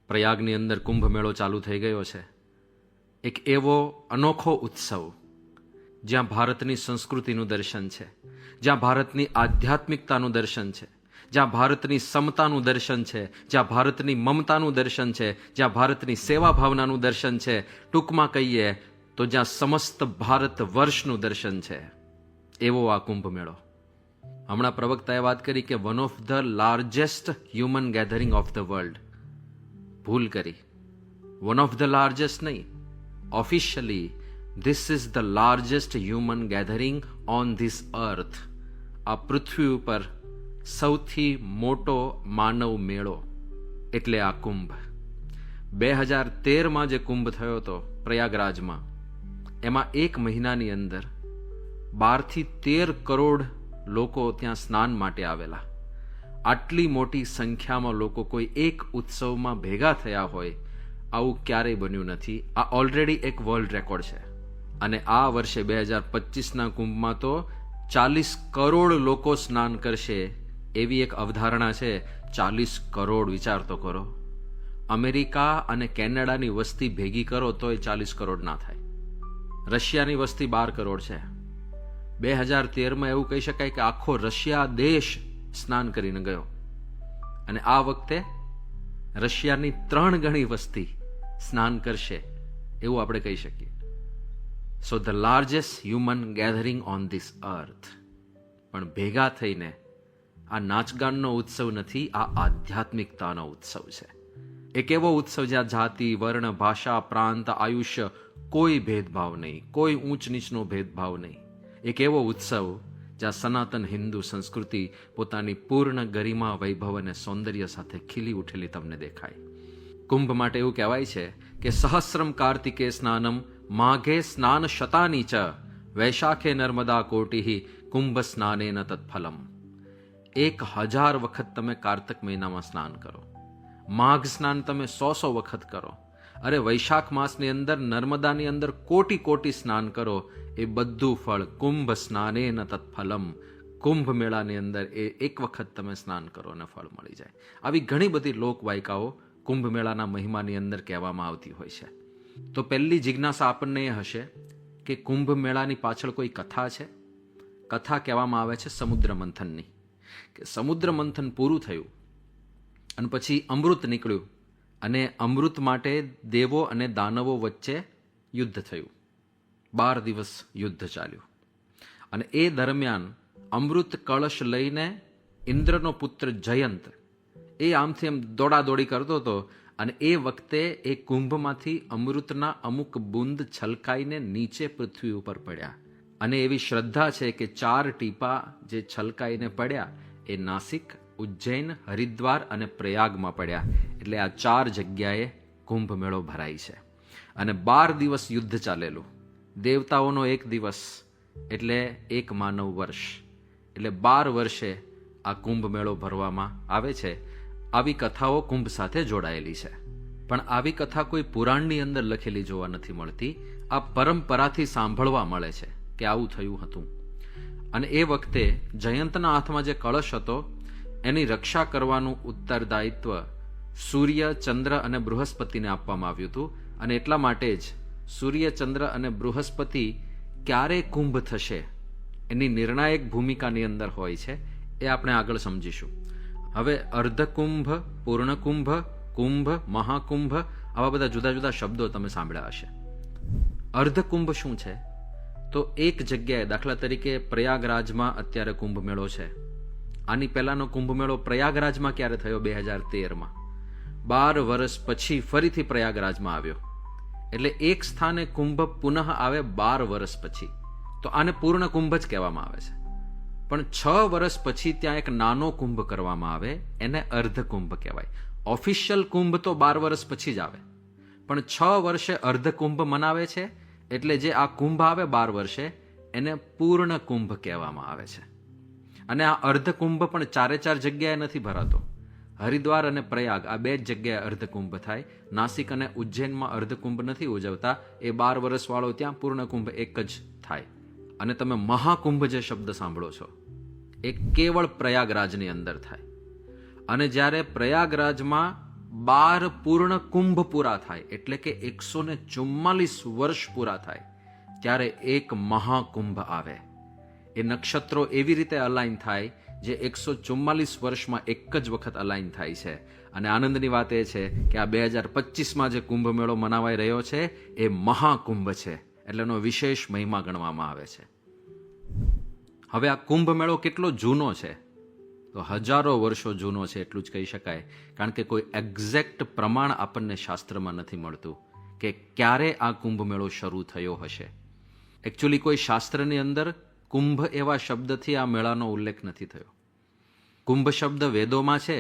પ્રયાગની અંદર કુંભ મેળો ચાલુ થઈ ગયો છે. એક એવો અનોખો ઉત્સવ જ્યાં ભારતની સંસ્કૃતિનું દર્શન છે, જ્યાં ભારતની આધ્યાત્મિકતાનું દર્શન છે, જ્યાં ભારતની સમતાનું દર્શન છે, જ્યાં ભારતની મમતાનું દર્શન છે, જ્યાં ભારતની સેવા ભાવનાનું દર્શન છે, ટૂંકમાં કહીએ તો જ્યાં સમસ્ત ભારત વર્ષનું દર્શન છે, એવો આ કુંભ મેળો. હમણાં પ્રવક્તાએ વાત કરી કે one of the largest human gathering of the world. ભૂલ કરી, વન ઓફ ધ લાર્જેસ્ટ નહીં, officially this is the largest human gathering on this અર્થ. આ પૃથ્વી ઉપર સૌથી મોટો માનવ મેળો એટલે આ કુંભ. 2013માં જે કુંભ થયો હતો પ્રયાગરાજમાં, એમાં એક મહિનાની અંદર 12 થી 13 કરોડ લોકો ત્યાં સ્નાન માટે આવેલા. આટલી મોટી સંખ્યામાં લોકો કોઈ એક ઉત્સવમાં ભેગા થયા હોય આવું ક્યારેય બન્યું નથી. આ ઓલરેડી એક વર્લ્ડ રેકોર્ડ છે. અને આ વર્ષે 2025ના કુંભમાં તો 40 કરોડ લોકો સ્નાન કરશે એવી એક અવધારણા છે. 40 કરોડ, વિચાર તો કરો. અમેરિકા અને કેનેડાની વસ્તી ભેગી કરો તોય 40 કરોડ ના થાય. રશિયાની વસ્તી 12 કરોડ છે. 2013માં એવું કહી શકાય કે આખો રશિયા દેશ સ્નાન કરીને ગયો. અને આ વખતે રશિયાની 3 ગણી વસ્તી સ્નાન કરશે એવું આપણે કહી શકીએ. So the largest human gathering on this earth. પણ ભેગા થઈને આ નાચગાનનો ઉત્સવ નથી, આ આધ્યાત્મિકતાનો ઉત્સવ છે. એક એવો ઉત્સવ જ્યાં જાતિ, વર્ણ, ભાષા, પ્રાંત, આયુષ્ય કોઈ ભેદભાવ નહીં, કોઈ ઊંચ નીચનો ભેદભાવ નહીં. એક એવો ઉત્સવ જ્યાં સનાતન હિન્દુ સંસ્કૃતિ પોતાની પૂર્ણ ગરિમા, વૈભવ અને સૌંદર્ય સાથે ખીલી ઉઠેલી તમને દેખાય. કુંભ માટે એવું કહેવાય છે કે સહસ્રમ કાર્તિકે સ્નાનમ માઘે સ્નાન શતાની ચ વૈશાખે નર્મદા કોટિ કુંભ સ્નાનેન તત્ફલમ. 1000 વખત તમે કાર્તક મહિનામાં સ્નાન કરો, માઘ સ્નાન તમે 100 વખત કરો, અરે વૈશાખ માસની અંદર નર્મદાની અંદર કોટી કોટી સ્નાન કરો, એ બધું ફળ કુંભ સ્નાનેન તત્ફલમ. કુંભ મેળાની અંદર એ એક વખત તમે સ્નાન કરો અને ફળ મળી જાય. આવી ઘણી બધી લોકવાયકાઓ કુંભ મેળાના મહિમાની અંદર કહેવામાં આવતી હોય છે. તો પહેલી જિજ્ઞાસા આપણને એ હશે કે કુંભ મેળાની પાછળ કોઈ કથા છે. કથા કહેવામાં આવે છે સમુદ્ર મંથનની, કે સમુદ્ર મંથન પૂરું થયું અને પછી અમૃત નીકળ્યું અને અમૃત માટે દેવો અને દાનવો વચ્ચે યુદ્ધ થયું. 12 દિવસ યુદ્ધ ચાલ્યું અને એ દરમિયાન અમૃત કળશ લઈને ઇન્દ્રનો પુત્ર જયંત એ આમથી એમ દોડાદોડી કરતો હતો અને એ વખતે એ કુંભમાંથી અમૃતના અમુક બુંદ છલકાઈને નીચે પૃથ્વી ઉપર પડ્યા. અને એવી શ્રદ્ધા છે કે 4 ટીપા જે છલકાઈને પડ્યા એ નાસિક, ઉજ્જૈન, હરિદ્વાર અને પ્રયાગમાં પડ્યા. એટલે આ 4 જગ્યાએ કુંભ મેળો ભરાય છે. અને 12 દિવસ યુદ્ધ ચાલેલું. દેવતાઓનો 1 દિવસ એટલે 1 માનવ વર્ષ. એટલે 12 વર્ષે આ કુંભ મેળો ભરવામાં આવે છે. આવી કથાઓ કુંભ સાથે જોડાયેલી છે. પણ આવી કથા કોઈ પુરાણની અંદર લખેલી જોવા નથી મળતી. આ પરંપરાથી સાંભળવા મળે છે કે આવું થયું હતું. અને એ વખતે જયંતના હાથમાં જે કળશ હતો એની રક્ષા કરવાનું ઉત્તરદાયિત્વ સૂર્ય, ચંદ્ર અને બૃહસ્પતિને આપવામાં આવ્યું હતું. અને એટલા માટે જ સૂર્ય, ચંદ્ર અને બૃહસ્પતિ ક્યારે કુંભ થશે એની નિર્ણાયક ભૂમિકાની અંદર હોય છે. એ આપણે આગળ સમજીશું. હવે અર્ધકુંભ, પૂર્ણકુંભ, કુંભ, મહાકુંભ, આવા બધા જુદા જુદા શબ્દો તમે સાંભળ્યા હશે. અર્ધકુંભ શું છે? તો એક જગ્યાએ, દાખલા તરીકે પ્રયાગરાજમાં અત્યારે કુંભ મેળો છે. આની પહેલાનો કુંભ મેળો પ્રયાગરાજમાં ક્યારે થયો? 2013માં. 12 વર્ષ પછી ફરીથી પ્રયાગરાજમાં આવ્યો. એટલે એક સ્થાને કુંભ પુનઃ આવે 12 વર્ષ પછી. તો આને પૂર્ણ કુંભ જ કહેવામાં આવે છે. પણ 6 વર્ષ પછી ત્યાં એક નાનો કુંભ કરવામાં આવે, એને અર્ધકુંભ કહેવાય. ઓફિશિયલ કુંભ તો 12 વર્ષ પછી જ આવે, પણ 6 વર્ષે અર્ધકુંભ મનાવે છે. એટલે જે આ કુંભ આવે 12 વર્ષે એને પૂર્ણ કુંભ કહેવામાં આવે છે. અને આ અર્ધકુંભ પણ 4 જગ્યાએ નથી ભરાતો. હરિદ્વાર અને પ્રયાગ આ 2 જ જગ્યાએ અર્ધકુંભ થાય. નાસિક અને ઉજ્જૈનમાં અર્ધકુંભ નથી ઉજવતા. એ 12 વર્ષવાળો ત્યાં પૂર્ણ કુંભ એક જ થાય. અને તમે મહાકુંભ જે શબ્દ સાંભળો છો એ કેવળ પ્રયાગરાજની અંદર થાય. અને જ્યારે પ્રયાગરાજમાં 12 પૂર્ણ કુંભ પૂરા થાય, એટલે કે 144 વર્ષ પૂરા થાય, ત્યારે એક મહાકુંભ આવે. એ નક્ષત્રો એવી રીતે અલાઇન થાય જે 144 વર્ષમાં એક જ વખત અલાઇન થાય છે. અને આનંદની વાત એ છે કે આ 2025માં જે કુંભ મેળો મનાવાઈ રહ્યો છે એ મહાકુંભ છે, એટલે એનો વિશેષ મહિમા ગણવામાં આવે છે. હવે આ કુંભ મેળો કેટલો જૂનો છે? તો હજારો વર્ષો જૂનો છે એટલું જ કહી શકાય, કારણ કે કોઈ એક્ઝેક્ટ પ્રમાણ આપણને શાસ્ત્રમાં નથી મળતું કે ક્યારે આ કુંભ મેળો શરૂ થયો હશે. એકચ્યુઅલી કોઈ શાસ્ત્રની અંદર કુંભ એવા શબ્દથી આ મેળાનો ઉલ્લેખ નથી થયો. કુંભ શબ્દ વેદોમાં છે,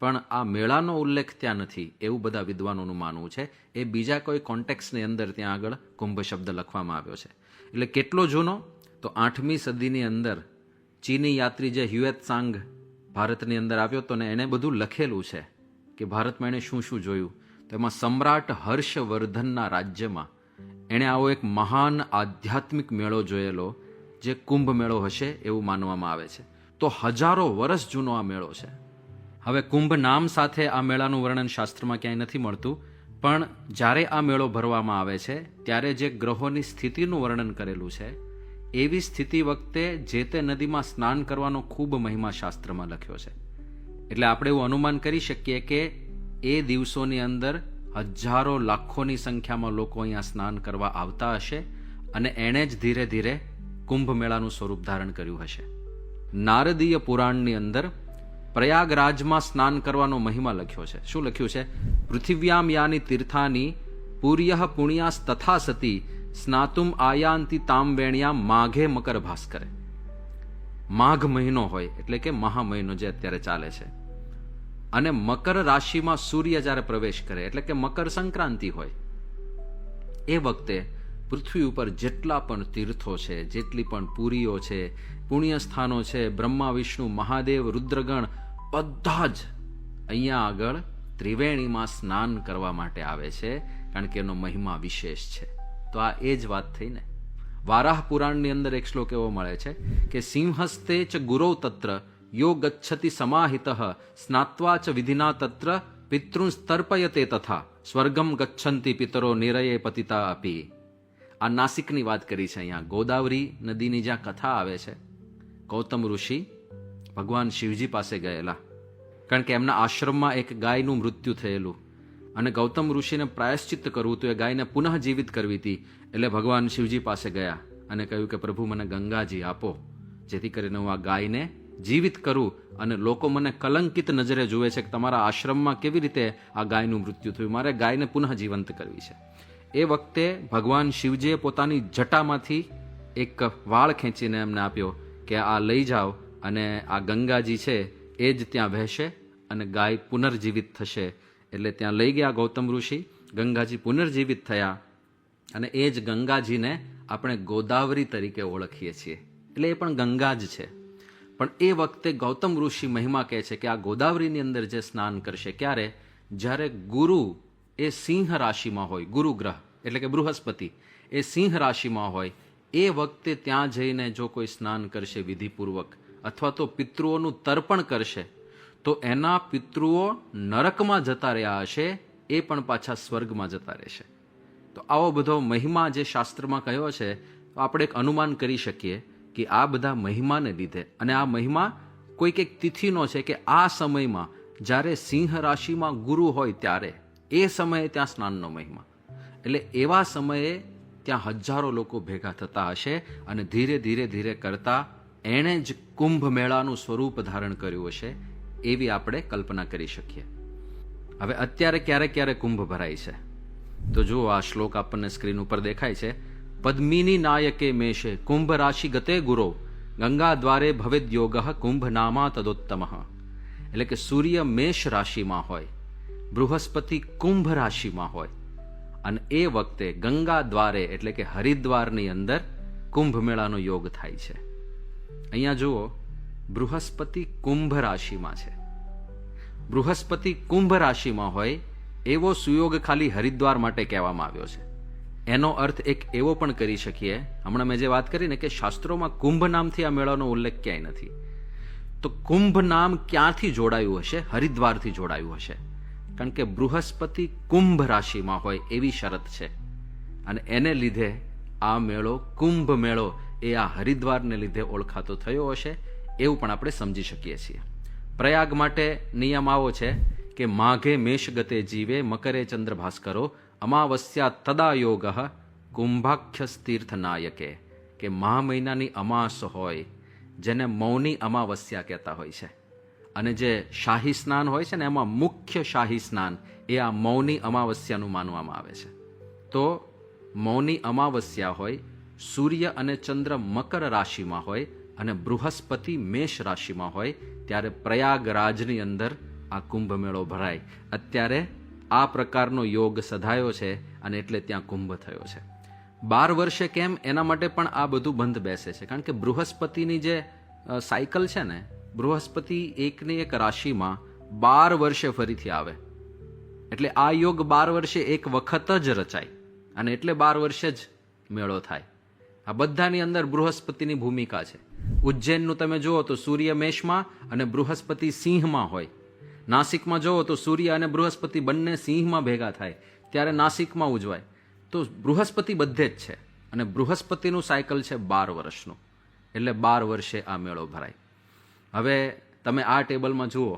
પણ આ મેળાનો ઉલ્લેખ ત્યાં નથી એવું બધા વિદ્વાનોનું માનવું છે. એ બીજા કોઈ કોન્ટેક્સની અંદર ત્યાં આગળ કુંભ શબ્દ લખવામાં આવ્યો છે. એટલે કેટલો જૂનો? તો 8મી સદીની અંદર ચીની યાત્રી જે હ્યુએત્સાંગ ભારતની અંદર આવ્યો હતો ને, એણે બધું લખેલું છે કે ભારતમાં એણે શું શું જોયું. તો એમાં સમ્રાટ હર્ષવર્ધનના રાજ્યમાં એણે આવો એક મહાન આધ્યાત્મિક મેળો જોયેલો, જે કુંભ મેળો હશે એવું માનવામાં આવે છે. તો હજારો વર્ષ જૂનો આ મેળો છે. હવે કુંભ નામ સાથે આ મેળાનું વર્ણન શાસ્ત્રમાં ક્યાંય નથી મળતું, પણ જ્યારે આ મેળો ભરવામાં આવે છે ત્યારે જે ગ્રહોની સ્થિતિનું વર્ણન કરેલું છે, એવી સ્થિતિ વખતે જે તે નદીમાં સ્નાન કરવાનો ખૂબ મહિમા શાસ્ત્રમાં લખ્યો છે. એટલે આપણે એવું અનુમાન કરી શકીએ કે એ દિવસોની અંદર હજારો લાખોની સંખ્યામાં લોકો અહીંયા સ્નાન કરવા આવતા હશે, અને એણે જ ધીરે ધીરે કુંભ મેળાનું સ્વરૂપ ધારણ કર્યું હશે. નારદીય પુરાણની અંદર પ્રયાગરાજમાં સ્નાન કરવાનો મહિમા લખ્યો છે. શું લખ્યું છે? પૃથિવ્યામ યાની તીર્થાની પૂર્યઃ પુણ્યાસ તથા સતી સ્નાતુમ આયાંતિ તામ વેણ્યા માઘે મકર ભાસ્કરે. માઘ મહિનો હોય એટલે કે મહા મહિનો જે અત્યારે ચાલે છે, અને મકર રાશિમાં સૂર્ય જ્યારે પ્રવેશ કરે એટલે કે મકર સંક્રાંતિ હોય, એ વખતે પૃથ્વી ઉપર જેટલા પણ તીર્થો છે, જેટલી પણ પુરીઓ છે, પુણ્ય સ્થાનો છે, બ્રહ્મા વિષ્ણુ મહાદેવ રુદ્રગણ બધા જ અહીંયા આગળ ત્રિવેણીમાં સ્નાન કરવા માટે આવે છે, કારણ કે એનો મહિમા વિશેષ છે. તો આ એ જ વાત થઈ ને. વારાહ પુરાણની અંદર એક શ્લોક એવો મળે છે કે સિંહસ્તે ચ ગુરૌ તત્ર યો ગચ્છતિ સમાહિતઃ સ્નાત્વા ચ વિધિના તત્ર પિતૃંસ્તર્પયતે તથા સ્વર્ગમ ગચ્છન્તિ પિતરો નિરયે પતિતા અપી. આ નાસિકની વાત કરી છે અહીંયા. ગોદાવરી નદીની જ્યાં કથા આવે છે, ગૌતમ ઋષિ ભગવાન શિવજી પાસે ગયેલા, કારણ કે એમના આશ્રમમાં એક ગાયનું મૃત્યુ થયેલું, અને ગૌતમ ઋષિને પ્રાયશ્ચિત્ત કરવું તો એ ગાયને પુનઃ જીવિત કરવી હતી. એટલે ભગવાન શિવજી પાસે ગયા અને કહ્યું કે પ્રભુ મને ગંગાજી આપો, જેથી કરીને હું આ ગાયને જીવિત કરું, અને લોકો મને કલંકિત નજરે જુએ છે કે તમારા આશ્રમમાં કેવી રીતે આ ગાયનું મૃત્યુ થયું, મારે ગાયને પુનઃ જીવંત કરવી છે. એ વખતે ભગવાન શિવજીએ પોતાની જટામાંથી એક વાળ ખેંચીને એમને આપ્યો કે આ લઈ જાઓ, અને આ ગંગાજી છે એ જ ત્યાં વહેશે અને ગાય પુનર્જીવિત થશે. એટલે ત્યાં લઈ ગયા ગૌતમ ઋષિ, ગંગાજી પુનર્જીવિત થયા, અને એ જ ગંગાજીને આપણે ગોદાવરી તરીકે ઓળખીએ છીએ. એટલે એ પણ ગંગા જ છે. પણ એ વખતે ગૌતમ ઋષિ મહિમા કહે છે કે આ ગોદાવરીની અંદર જે સ્નાન કરશે, ક્યારે? જ્યારે ગુરુ એ સિંહ રાશિમાં હોય, ગુરુ ગ્રહ એટલે કે બૃહસ્પતિ એ સિંહ રાશિમાં હોય, એ વખતે ત્યાં જઈને જો કોઈ સ્નાન કરશે વિધિપૂર્વક, અથવા તો પિતૃઓનું તર્પણ કરશે, તો એના પિતૃઓ નરકમાં જતા રહ્યા હશે, એ પણ પાછા સ્વર્ગમાં જતા રહેશે. તો આવો બધો મહિમા જે શાસ્ત્રમાં કહ્યો છે, તો આપણે એક અનુમાન કરી શકીએ કે આ બધા મહિમાને લીધે, અને આ મહિમા કોઈક એક તિથિનો છે કે આ સમયમાં જ્યારે સિંહ રાશિમાં ગુરુ હોય ત્યારે એ સમયે ત્યાં સ્નાનનો મહિમા. એટલે એવા સમયે ત્યાં હજારો લોકો ભેગા થતા હશે, અને ધીરે ધીરે ધીરે કરતા એણે જ કુંભ મેળાનું સ્વરૂપ ધારણ કર્યું હશે, એવી આપણે કલ્પના કરી શકીએ. હવે અત્યારે ક્યારે ક્યારે કુંભ ભરાય છે? તો જુઓ, આ શ્લોક આપણને સ્ક્રીન ઉપર દેખાય છે. પદ્મિની નાયકે મેષે કુંભ રાશિ ગતે ગુરો ગંગા દ્વારે ભવેદ યોગ કુંભ નામા તદોત્તમ. એટલે કે સૂર્ય મેષ રાશિમાં હોય, બૃહસ્પતિ કુંભ રાશિમાં હોય, અને એ વખતે ગંગા દ્વારે એટલે કે હરિદ્વારની અંદર કુંભ મેળાનો યોગ થાય છે. અહીંયા જુઓ, બૃહસ્પતિ કુંભ રાશિમાં છે. બૃહસ્પતિ કુંભ રાશિમાં હોય એવો સુયોગ ખાલી હરિદ્વાર માટે કહેવામાં આવ્યો છે. એનો અર્થ એક એવો પણ કરી શકીએ, હમણાં મેં જે વાત કરી ને કે શાસ્ત્રોમાં કુંભ નામથી આ મેળાનો ઉલ્લેખ ક્યાંય નથી, તો કુંભ નામ ક્યાંથી જોડાયું હશે? હરિદ્વારથી જોડાયું હશે. કારણ કે બૃહસ્પતિ કુંભ રાશિમાં હોય એવી શરત છે, અને એને લીધે આ મેળો કુંભ મેળો એ આ હરિદ્વારને લીધે ઓળખાતો થયો હશે એવું પણ આપણે સમજી શકીએ છીએ. પ્રયાગ માટે નિયમ આવો છે કે માઘે મેષ ગતે જીવે મકરે ચંદ્ર ભાસ્કરો અમાવસ્યા તદા યોગ કુંભાખ્ય તીર્થ નાયકે, કે મહા મહિનાની અમાસ હોય જેને મૌની અમાવસ્યા કહેતા હોય છે, અને જે શાહી સ્નાન હોય છે ને એમાં મુખ્ય શાહી સ્નાન એ આ મૌની અમાવસ્યાનું માનવામાં આવે છે. તો મૌની અમાવસ્યા હોય, સૂર્ય અને ચંદ્ર મકર રાશિમાં હોય અને બૃહસ્પતિ મેષ રાશિમાં હોય ત્યારે પ્રયાગરાજની અંદર આ કુંભ મેળો ભરાય. અત્યારે આ પ્રકારનો યોગ સધાયો છે અને એટલે ત્યાં કુંભ થયો છે. 12 વર્ષે કેમ, એના માટે પણ આ બધું બંધ બેસે છે, કારણ કે બૃહસ્પતિની જે સાયકલ છે ને, બૃહસ્પતિ એકની એક રાશિમાં 12 વર્ષે ફરીથી આવે, એટલે આ યોગ 12 વર્ષે એક વખત જ રચાય, અને એટલે 12 વર્ષે જ મેળો થાય. આ બધાની અંદર બૃહસ્પતિની ભૂમિકા છે. ઉજ્જૈનનું તમે જુઓ તો સૂર્ય મેષમાં અને બૃહસ્પતિ સિંહમાં હોય. નાસિકમાં જુઓ તો સૂર્ય અને બૃહસ્પતિ બંને સિંહમાં ભેગા થાય ત્યારે નાસિકમાં ઉજવાય. તો બૃહસ્પતિ બધે જ છે, અને બૃહસ્પતિનું સાયકલ છે 12 વર્ષનું, એટલે 12 વર્ષે આ મેળો ભરાય. હવે તમે આ ટેબલમાં જુઓ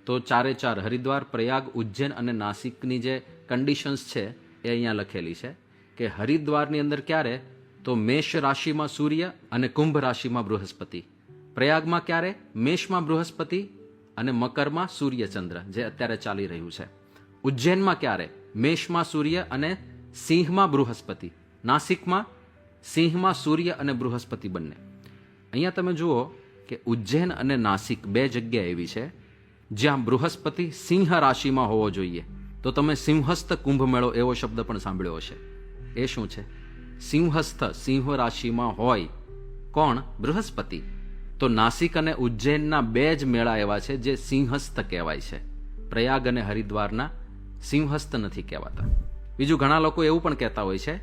તો 4 હરિદ્વાર, પ્રયાગ, ઉજ્જૈન અને નાસિકની જે કન્ડિશન્સ છે એ અહીંયા લખેલી છે કે હરિદ્વારની અંદર ક્યારે, તો મેષ રાશિમાં સૂર્ય અને કુંભ રાશિમાં બૃહસ્પતિ. પ્રયાગમાં ક્યારે, મેષમાં બૃહસ્પતિ અને મકરમાં સૂર્યચંદ્ર, જે અત્યારે ચાલી રહ્યું છે. ઉજ્જૈનમાં ક્યારે, મેષમાં સૂર્ય અને સિંહમાં બૃહસ્પતિ. નાસિકમાં સિંહમાં સૂર્ય અને બૃહસ્પતિ બંને. અહીંયા તમે જુઓ કે ઉજ્જૈન અને નાસિક 2 જગ્યા એવી છે જ્યાં બૃહસ્પતિ સિંહ રાશિમાં હોવો જોઈએ. તો તમે સિંહસ્થ કુંભ મેળો એવો શબ્દ પણ સાંભળ્યો હશે. એ શું છે? સિંહસ્થ, સિંહ રાશિમાં હોય કોણ? બૃહસ્પતિ. તો નાસિક અને ઉજ્જૈનના 2 જ મેળા એવા છે જે સિંહસ્થ કહેવાય છે. પ્રયાગ અને હરિદ્વારના સિંહસ્થ નથી કહેવાતા. બીજું, ઘણા લોકો એવું પણ કહેતા હોય છે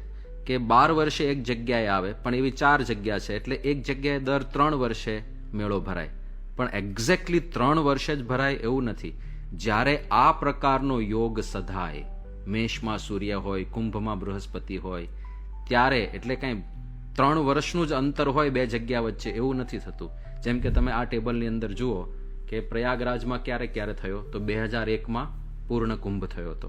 કે 12 વર્ષે એક જગ્યાએ આવે, પણ એવી 4 જગ્યા છે, એટલે એક જગ્યાએ દર 3 વર્ષે મેળો ભરાય. પણ એક્ઝેક્ટલી 3 વર્ષે જ ભરાય એવું નથી. જ્યારે આ પ્રકારનો યોગ સધાય, મેષમાં સૂર્ય હોય, કુંભમાં બૃહસ્પતિ હોય, ત્યારે, એટલે કંઈ 3 વર્ષનું જ અંતર હોય 2 જગ્યા વચ્ચે, એવું નથી થતું. જેમ કે તમે આ ટેબલની અંદર જુઓ કે પ્રયાગરાજમાં ક્યારે થયો, તો 2001માં પૂર્ણ કુંભ થયો હતો,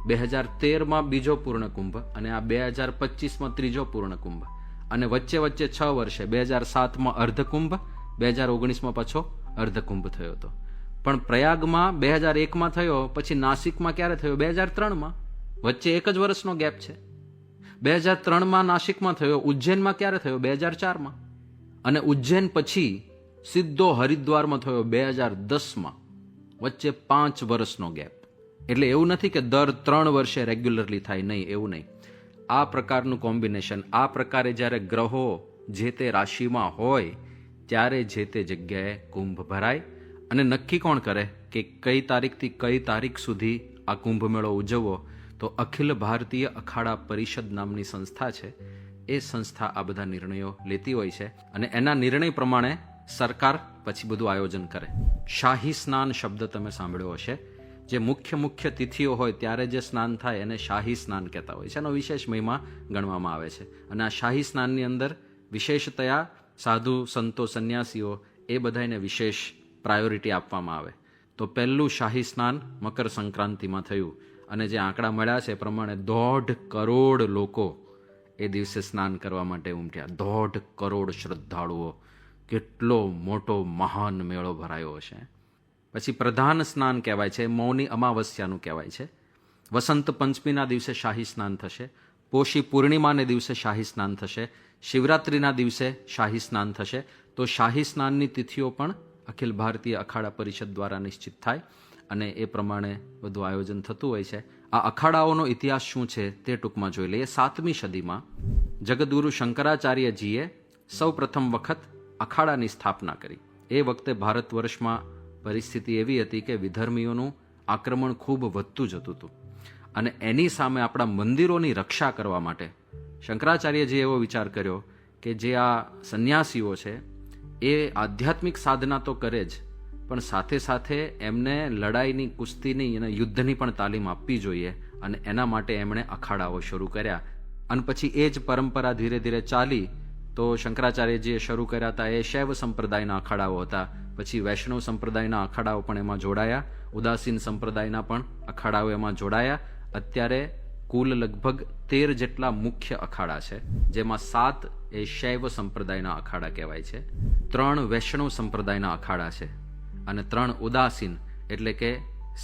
2013માં બીજો પૂર્ણ કુંભ, અને આ 2025માં ત્રીજો પૂર્ણ કુંભ, અને વચ્ચે 6 વર્ષે 2007માં અર્ધકુંભ, 2019માં પાછો અર્ધકુંભ થયો હતો. પણ પ્રયાગમાં 2001માં થયો, પછી નાસિકમાં ક્યારે થયો? 2003માં. વચ્ચે 1 જ વર્ષનો ગેપ છે. 2003માં નાસિકમાં થયો. ઉજ્જૈનમાં ક્યારે થયો? 2004માં. અને ઉજ્જૈન પછી સીધો હરિદ્વારમાં થયો 2010માં. વચ્ચે 5 વર્ષનો ગેપ. એટલે એવું નથી કે દર 3 વર્ષે રેગ્યુલરલી થાય, નહીં, એવું નહીં. આ પ્રકારનું કોમ્બિનેશન, આ પ્રકારે જ્યારે ગ્રહો જે તે રાશિમાં હોય ત્યારે જે તે જગ્યાએ કુંભ ભરાય. અને નક્કી કોણ કરે કે કઈ તારીખથી કઈ તારીખ સુધી આ કુંભ મેળો ઉજવવો? તો અખિલ ભારતીય અખાડા પરિષદ નામની સંસ્થા છે. એ સંસ્થા આ બધા નિર્ણયો લેતી હોય છે, અને એના નિર્ણય પ્રમાણે સરકાર પછી બધું આયોજન કરે. શાહી સ્નાન શબ્દ તમે સાંભળ્યો હશે. જે મુખ્ય તિથિઓ હોય ત્યારે જે સ્નાન થાય એને શાહી સ્નાન કહેતા હોય છે. એનો વિશેષ મહિમા ગણવામાં આવે છે. અને આ શાહી સ્નાનની અંદર વિશેષતયા સાધુ, સંતો, સંન્યાસીઓ એ બધાને વિશેષ પ્રાયોરિટી આપવામાં આવે. તો પહેલું શાહી સ્નાન મકર સંક્રાંતિમાં થયું, અને જે આંકડા મળ્યા છે એ પ્રમાણે 1.5 કરોડ લોકો એ દિવસે સ્નાન કરવા માટે ઉમટ્યા. 1.5 કરોડ શ્રદ્ધાળુઓ. કેટલો મોટો મહાન મેળો ભરાયો હશે. પછી પ્રધાન સ્નાન કહેવાય છે, મૌની અમાવસ્યાનું કહેવાય છે. વસંત પંચમીના દિવસે શાહી સ્નાન થશે. પોષી પૂર્ણિમાને દિવસે શાહી સ્નાન થશે. શિવરાત્રિના દિવસે શાહી સ્નાન થશે. તો શાહી સ્નાનની તિથિઓ પણ અખિલ ભારતીય અખાડા પરિષદ દ્વારા નિશ્ચિત થાય, અને એ પ્રમાણે બધું આયોજન થતું હોય છે. આ અખાડાઓનો ઇતિહાસ શું છે તે ટૂંકમાં જોઈ લઈએ. 7મી સદીમાં જગદગુરુ શંકરાચાર્યજીએ સૌ પ્રથમ વખત અખાડાની સ્થાપના કરી. એ વખતે ભારત વર્ષમાં પરિસ્થિતિ એવી હતી કે વિધર્મીઓનું આક્રમણ ખૂબ વધતું જતું હતું, અને એની સામે આપણા મંદિરોની રક્ષા કરવા માટે શંકરાચાર્યજીએ એવો વિચાર કર્યો કે જે આ સંન્યાસીઓ છે એ આધ્યાત્મિક સાધના તો કરે જ, પણ સાથે સાથે એમને લડાઈની, કુસ્તીની અને યુદ્ધની પણ તાલીમ આપવી જોઈએ, અને એના માટે એમણે અખાડાઓ શરૂ કર્યા. અને પછી એ જ પરંપરા ધીરે ધીરે ચાલી. તો શંકરાચાર્યજીએ શરૂ કર્યા હતા એ શૈવ સંપ્રદાયના અખાડાઓ હતા. પછી વૈષ્ણવ સંપ્રદાયના અખાડાઓ પણ એમાં જોડાયા, ઉદાસીન સંપ્રદાયના પણ અખાડાઓ એમાં જોડાયા. અત્યારે કુલ લગભગ 13 જેટલા મુખ્ય અખાડા છે, જેમાં 7 એ શૈવ સંપ્રદાયના અખાડા કહેવાય છે, 3 વૈષ્ણવ સંપ્રદાયના અખાડા છે, અને 3 ઉદાસીન એટલે કે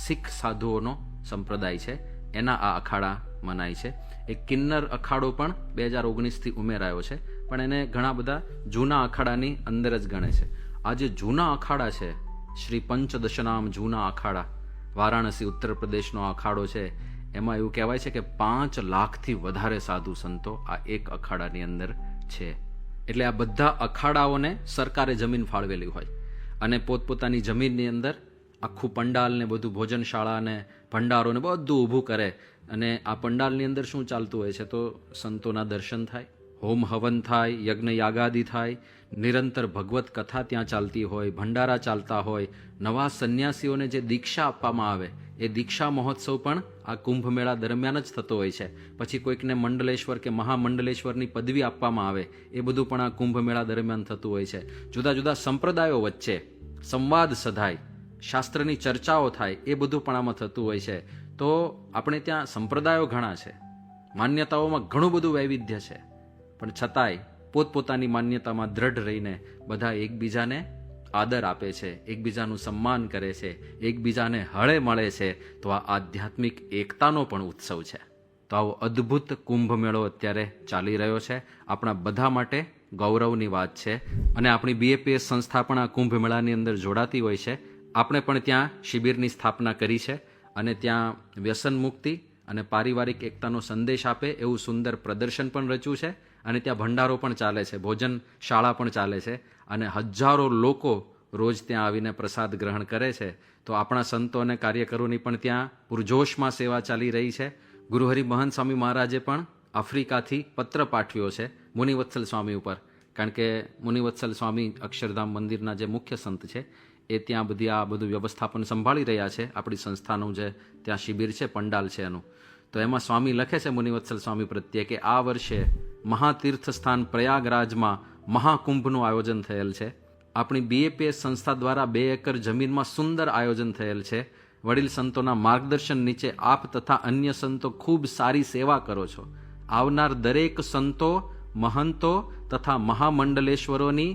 શીખ સાધુઓનો સંપ્રદાય છે, એના આ અખાડા મનાય છે. એક કિન્નર અખાડો પણ 2019થી ઉમેરાયો છે, પણ એને ઘણા બધા જૂના અખાડાની અંદર જ ગણે છે. આ જે જૂના અખાડા છે, શ્રી પંચદશનામ જૂના અખાડા, વારાણસી ઉત્તર પ્રદેશનો અખાડો છે, એમાં એવું કહેવાય છે કે 5 લાખથી વધારે સાધુ સંતો આ એક અખાડાની અંદર છે. એટલે આ બધા અખાડાઓને સરકારે જમીન ફાળવેલી હોય, અને પોતપોતાની જમીનની અંદર આખું પંડાલ ને બધું, ભોજનશાળા ને ભંડારો ને બધું ઊભું કરે. અને આ પંડાલની અંદર શું ચાલતું હોય છે? તો સંતોના દર્શન થાય, હોમ હવન થાય, યજ્ઞ યાગાદિ થાય, નિરંતર ભગવત કથા ત્યાં ચાલતી હોય, ભંડારા ચાલતા હોય. નવા સંન્યાસીઓને જે દીક્ષા આપવામાં આવે એ દીક્ષા મહોત્સવ પણ આ કુંભ મેળા દરમિયાન જ થતો હોય છે. પછી કોઈકને મંડલેશ્વર કે મહામંડલેશ્વરની પદવી આપવામાં આવે, એ બધું પણ આ કુંભ મેળા દરમિયાન થતું હોય છે. જુદા જુદા સંપ્રદાયો વચ્ચે સંવાદ સધાય, શાસ્ત્રની ચર્ચાઓ થાય, એ બધું પણ આમાં થતું હોય છે. તો આપણે ત્યાં સંપ્રદાયો ઘણા છે, માન્યતાઓમાં ઘણું બધું વૈવિધ્ય છે, પણ છતાંય પોતપોતાની માન્યતામાં દ્રઢ રહીને બધા એકબીજાને આદર આપે છે, એકબીજાનું સન્માન કરે છે, એકબીજાને હળે મળે છે. તો આ આધ્યાત્મિક એકતાનો પણ ઉત્સવ છે. તો આવો અદ્ભુત કુંભ મેળો અત્યારે ચાલી રહ્યો છે, આપણા બધા માટે ગૌરવની વાત છે. અને આપણી BAPS સંસ્થા પણ આ કુંભ મેળાની અંદર જોડાતી હોય છે. આપણે પણ ત્યાં શિબિરની સ્થાપના કરી છે, અને ત્યાં વ્યસન મુક્તિ અને પારિવારિક એકતાનો સંદેશ આપે એવું સુંદર પ્રદર્શન પણ રચ્યું છે. અને ત્યાં ભંડારો પણ ચાલે છે, ભોજન શાળા પણ ચાલે છે, અને હજારો લોકો રોજ ત્યાં આવીને પ્રસાદ ગ્રહણ કરે છે. તો આપણા સંતો અને કાર્યકરોની પણ ત્યાં પૂરજોશમાં સેવા ચાલી રહી છે. ગુરુહરિ મહંત સ્વામી મહારાજે પણ આફ્રિકાથી પત્ર પાઠવ્યો છે મુનિવત્સલ સ્વામી ઉપર, કારણ કે મુનિવત્સલ સ્વામી અક્ષરધામ મંદિરના જે મુખ્ય સંત છે, એ ત્યાં બધી આ બધું વ્યવસ્થાપન સંભાળી રહ્યા છે. આપણી સંસ્થાનું જે ત્યાં શિબિર છે, પંડાલ છે એનું. તો એમાં સ્વામી લખે છે મુનિવત્સલ સ્વામી પ્રત્યે કે આ વર્ષે મહાતીર્થ સ્થાન પ્રયાગરાજમાં મહાકુંભનું આયોજન થયેલ છે. આપણી BAPS સંસ્થા દ્વારા 2 એકર જમીનમાં સુંદર આયોજન થયેલ છે. વડીલ સંતોના માર્ગદર્શન નીચે આપ તથા અન્ય સંતો ખૂબ સારી સેવા કરો છો. આવનાર દરેક સંતો, મહંતો તથા મહામંડલેશ્વરોની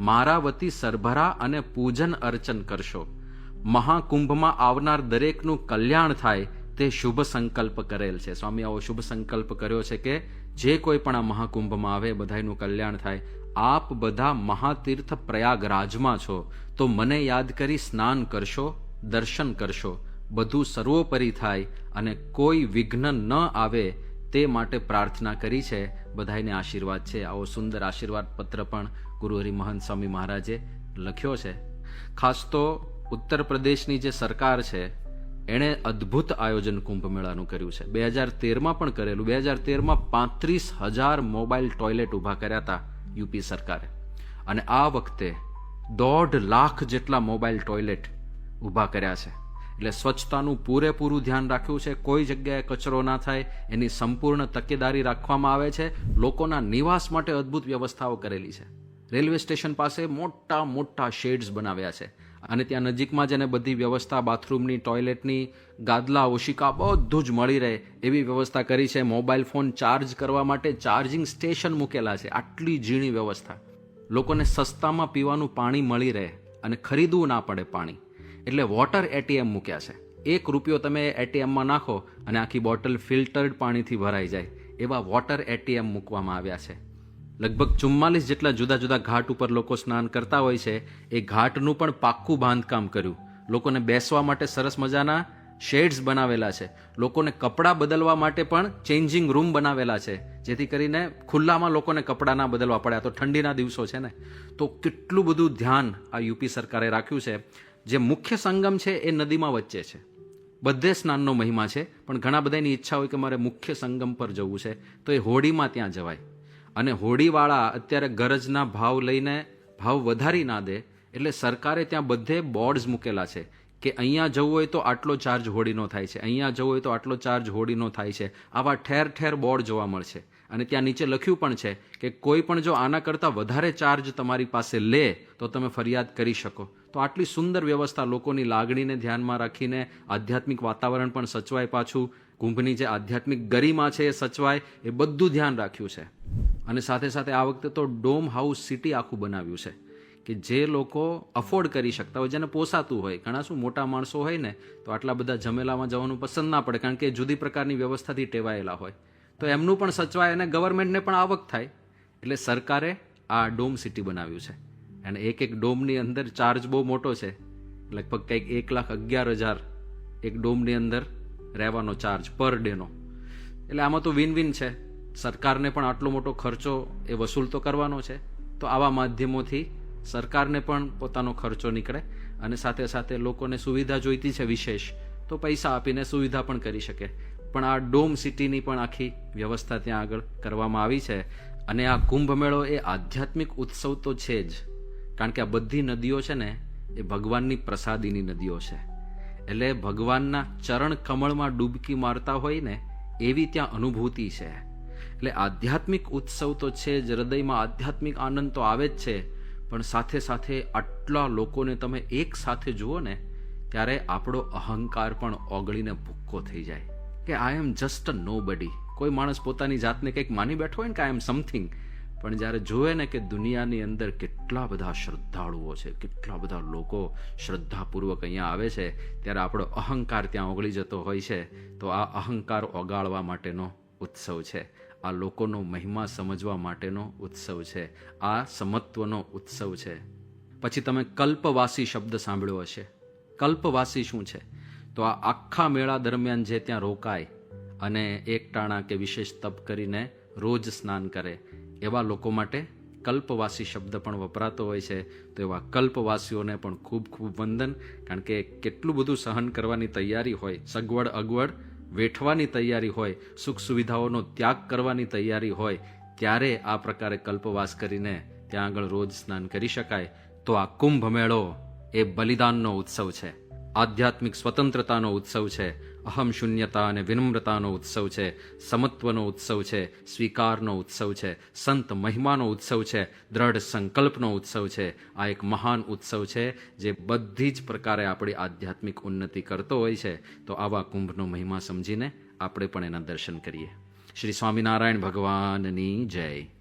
મારા વતી સરભરા અને પૂજન અર્ચન કરશો. મહાકુંભમાં આવનાર દરેકનું કલ્યાણ થાય તે શુભ સંકલ્પ કરેલ છે. સ્વામી આવો શુભ સંકલ્પ કર્યો છે કે જે કોઈ પણ આ મહાકુંભમાં આવે બધાનું કલ્યાણ થાય. આપ બધા મહાતીર્થ પ્રયાગરાજમાં છો, તો મને યાદ કરી સ્નાન કરશો, દર્શન કરશો, બધું સર્વોપરી થાય અને કોઈ વિઘ્ન ન આવે તે માટે પ્રાર્થના કરી છે. બધાને આશીર્વાદ છે. આવો સુંદર આશીર્વાદ પત્ર પણ ગુરુહરિ મહંત સ્વામી મહારાજે લખ્યો છે. ખાસ તો ઉત્તર પ્રદેશની જે સરકાર છે, એણે અદ્ભુત આયોજન કુંભ મેળાનું કર્યું છે. 2013માં પણ કરેલું. 2013માં 35,000 મોબાઈલ ટોયલેટ ઊભા કર્યા હતા યુપી સરકારે, અને આ વખતે 1.5 લાખ જેટલા મોબાઈલ ટોયલેટ ઊભા કર્યા છે. એટલે સ્વચ્છતાનું પૂરેપૂરું ધ્યાન રાખ્યું છે. કોઈ જગ્યાએ કચરો ના થાય એની સંપૂર્ણ તકેદારી રાખવામાં આવે છે. લોકોના નિવાસ માટે અદ્ભુત વ્યવસ્થાઓ કરેલી છે. રેલવે સ્ટેશન પાસે મોટા મોટા શેડ્સ બનાવ્યા છે, અને ત્યાં નજીકમાં જ એને બધી વ્યવસ્થા, બાથરૂમની, ટોયલેટની, ગાદલા, ઓશિકા બધું જ મળી રહે એવી વ્યવસ્થા કરી છે. મોબાઈલ ફોન ચાર્જ કરવા માટે ચાર્જિંગ સ્ટેશન મૂકેલા છે. આટલી ઝીણી વ્યવસ્થા. લોકોને સસ્તામાં પીવાનું પાણી મળી રહે અને ખરીદવું ના પડે પાણી, એટલે વોટર ATM મૂક્યા છે. ₹1 તમે ATMમાં નાખો અને આખી બોટલ ફિલ્ટર્ડ પાણીથી ભરાઈ જાય એવા વોટર ATM મૂકવામાં આવ્યા છે. લગભગ 44 જેટલા જુદા જુદા ઘાટ ઉપર લોકો સ્નાન કરતા હોય છે. એ ઘાટનું પણ પાક્કું બાંધકામ કર્યું. લોકોને બેસવા માટે સરસ મજાના શેડ્સ બનાવેલા છે. લોકોને કપડાં બદલવા માટે પણ ચેન્જિંગ રૂમ બનાવેલા છે, જેથી કરીને ખુલ્લામાં લોકોને કપડાં ના બદલવા પડે. આ તો ઠંડીના દિવસો છે ને, તો કેટલું બધું ધ્યાન આ યુપી સરકારે રાખ્યું છે. જે મુખ્ય સંગમ છે એ નદીમાં વચ્ચે છે. બધે સ્નાનનો મહિમા છે, પણ ઘણા બધાની ઈચ્છા હોય કે મારે મુખ્ય સંગમ પર જવું છે, તો એ હોડીમાં ત્યાં જવાય. અને હોડીવાળા અત્યારે ગરજના ભાવ લઈને ભાવ વધારી ના દે એટલે સરકારે ત્યાં બધે બોર્ડ્સ મૂકેલા છે કે અહીંયા જવું હોય તો આટલો ચાર્જ હોડીનો થાય છે, અહીંયા જવું હોય તો આટલો ચાર્જ હોડીનો થાય છે. આવા ઠેર ઠેર બોર્ડ જોવા મળશે. અને ત્યાં નીચે લખ્યું પણ છે કે કોઈ પણ જો આના કરતાં વધારે ચાર્જ તમારી પાસે લે તો તમે ફરિયાદ કરી શકો. તો આટલી સુંદર વ્યવસ્થા, લોકોની લાગણીને ધ્યાનમાં રાખીને આધ્યાત્મિક વાતાવરણ પણ સચવાય, પાછું કુંભની જે આધ્યાત્મિક ગરિમા છે એ સચવાય, એ બધું ધ્યાન રાખ્યું છે. અને સાથે સાથે આ વખતે તો ડોમ હાઉસ સિટી આખું બનાવ્યું છે કે જે લોકો અફોર્ડ કરી શકતા હોય, જેને પોસાતું હોય. ઘણા શું મોટા માણસો હોય ને તો આટલા બધા જમેલામાં જવાનું પસંદ ના પડે, કારણ કે જુદી પ્રકારની વ્યવસ્થાથી ટેવાયેલા હોય. તો એમનું પણ સચવાય અને ગવર્મેન્ટને પણ આવક થાય. એટલે સરકારે આ ડોમ સિટી બનાવ્યું છે. અને એક ડોમની અંદર ચાર્જ બહુ મોટો છે, લગભગ કંઈક 1,11,000 એક ડોમની અંદર રહેવાનો ચાર્જ પર ડેનો. એટલે આમાં તો વિન વિન છે. સરકારને પણ આટલો મોટો ખર્ચો એ વસૂલ તો કરવાનો છે, તો આવા માધ્યમોથી સરકારને પણ પોતાનો ખર્ચો નીકળે અને સાથે સાથે લોકોને સુવિધા જોઈતી છે વિશેષ, તો પૈસા આપીને સુવિધા પણ કરી શકે. પણ આ ડોમ સિટીની પણ આખી વ્યવસ્થા ત્યાં આગળ કરવામાં આવી છે. અને આ કુંભ મેળો એ આધ્યાત્મિક ઉત્સવ તો છે જ, કારણ કે આ બધી નદીઓ છે ને એ ભગવાનની પ્રસાદીની નદીઓ છે. એટલે ભગવાનના ચરણ કમળમાં ડૂબકી મારતા હોય ને એવી ત્યાં અનુભૂતિ છે. એટલે આધ્યાત્મિક ઉત્સવ તો છે જ, હૃદયમાં આધ્યાત્મિક આનંદ તો આવે જ છે, પણ સાથે સાથે આટલા લોકોને તમે એક સાથે જુઓ ને ત્યારે આપણો અહંકાર પણ ઓગળીને ભૂક્કો થઈ જાય કે આઈ એમ જસ્ટ અ નો બડી. કોઈ માણસ પોતાની જાતને કંઈક માની બેઠો હોય ને કે આઈ એમ સમથિંગ, પણ જ્યારે જોવે ને કે દુનિયાની અંદર કેટલા બધા શ્રદ્ધાળુઓ છે, કેટલા બધા લોકો શ્રદ્ધાપૂર્વક અહીંયા આવે છે, ત્યારે આપણો અહંકાર ત્યાં ઓગળી જતો હોય છે. તો આ અહંકાર ઓગાળવા માટેનો ઉત્સવ છે, આ લોકોનો મહિમા સમજવા માટેનો ઉત્સવ છે, આ સમત્વનો ઉત્સવ છે. પછી તમે કલ્પવાસી શબ્દ સાંભળ્યો હશે. કલ્પવાસી શું છે? તો આ આખા મેળા દરમિયાન જે ત્યાં રોકાય અને એકટાણા કે વિશેષ તપ કરીને રોજ સ્નાન કરે એવા લોકો માટે કલ્પવાસી શબ્દ પણ વપરાતો હોય છે. તો એવા કલ્પવાસીઓને પણ ખૂબ ખૂબ વંદન, કારણ કે કેટલું બધું સહન કરવાની તૈયારી હોય, સગવડ અગવડ વેઠવાની તૈયારી હોય, સુખ સુવિધાઓનો ત્યાગ કરવાની તૈયારી હોય, ત્યારે આ પ્રકારે કલ્પવાસ કરીને ત્યાં આગળ રોજ સ્નાન કરી શકાય. તો આ કુંભ મેળો એ બલિદાનનો ઉત્સવ છે, આધ્યાત્મિક સ્વતંત્રતાનો ઉત્સવ છે, અહમ શૂન્યતા અને વિનમ્રતાનો ઉત્સવ છે, સમત્વનો ઉત્સવ છે, સ્વીકારનો ઉત્સવ છે, સંત મહિમાનો ઉત્સવ છે, દ્રઢ સંકલ્પનો ઉત્સવ છે. આ એક મહાન ઉત્સવ છે જે બધી જ પ્રકારે આપણી આધ્યાત્મિક ઉન્નતિ કરતો હોય છે. તો આવા કુંભનો મહિમા સમજીને આપણે પણ એના દર્શન કરીએ. શ્રી સ્વામિનારાયણ ભગવાનની જય.